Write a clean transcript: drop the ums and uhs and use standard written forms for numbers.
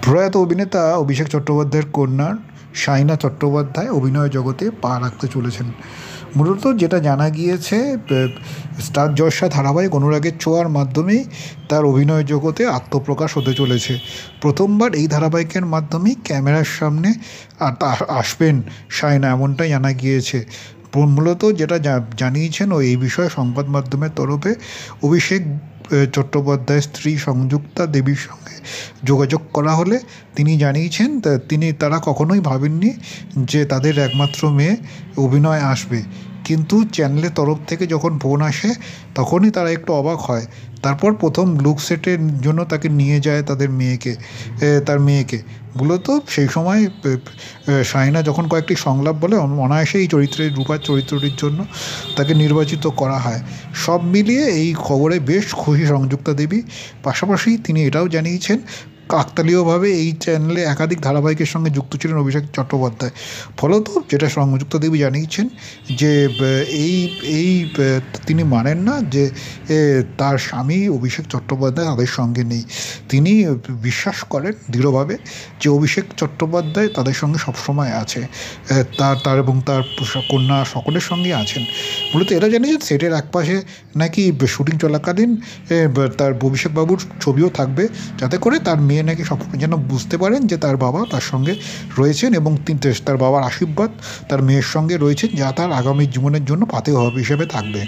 প্রয়াত অভিনেতা অভিষেক চট্টোপাধ্যায়ের কন্যা শাইনা চট্টোপাধ্যায় অভিনয় জগতে পা রাখতে চলেছেন। মূলত যেটা জানা গিয়েছে, স্টার জলসা ধারাবাহিক অনুরাগের ছোঁয়ার মাধ্যমেই তার অভিনয় জগতে আত্মপ্রকাশ হতে চলেছে। প্রথমবার এই ধারাবাহিকের মাধ্যমেই ক্যামেরার সামনে আসবেন শাইনা, এমনটাই জানা গিয়েছে। মূলত যেটা জানিয়েছেন এই বিষয়ে সংবাদ মাধ্যমের তরফে অভিষেক চট্টোপাধ্যায়ের স্ত্রী সংযুক্তা দেবীর সঙ্গে যোগাযোগ করা হলে তিনি জানিয়েছেন তারা কখনোই ভাবেননি যে তাদের একমাত্র মেয়ে অভিনয়ে আসবে, কিন্তু চ্যানেলের তরফ থেকে যখন ফোন আসে তখনই তারা একটু অবাক হয়। তারপর প্রথম লুক সেটের জন্য তাকে নিয়ে যায় তার মেয়েকে। মূলত সেই সময় শাইনা যখন কয়েকটি সংলাপ বলে অনায়াসে এই রূপার চরিত্রটির জন্য তাকে নির্বাচিত করা হয়। সব মিলিয়ে এই খবরে বেশ খুশি সংযুক্তা দেবী। পাশাপাশি তিনি এটাও জানিয়েছেন কাকতালীয়ভাবে এই চ্যানেলে একাধিক ধারাবাহিকের সঙ্গে যুক্ত ছিলেন অভিষেক চট্টোপাধ্যায়। ফলত যেটা সংযুক্তা দেবী জানিয়েছেন যে তিনি মানেন না যে তার স্বামী অভিষেক চট্টোপাধ্যায় তাদের সঙ্গে নেই। তিনি বিশ্বাস করেন দৃঢ়ভাবে যে অভিষেক চট্টোপাধ্যায় তাদের সঙ্গে সবসময় আছে, তার এবং তার কন্যা সকলের সঙ্গেই আছেন। মূলত এটা জানিয়েছেন সেটের একপাশে নাকি শুটিং চলাকালীন তার অভিষেকবাবুর ছবিও থাকবে, যাতে করে তার মেয়ে নাকি সবসময় যেন বুঝতে পারেন যে তার বাবা তার সঙ্গে রয়েছেন এবং তার বাবার আশীর্বাদ তার মেয়ের সঙ্গে রয়েছেন, যা তার আগামী জীবনের জন্য পাথেয় হিসেবে থাকবে।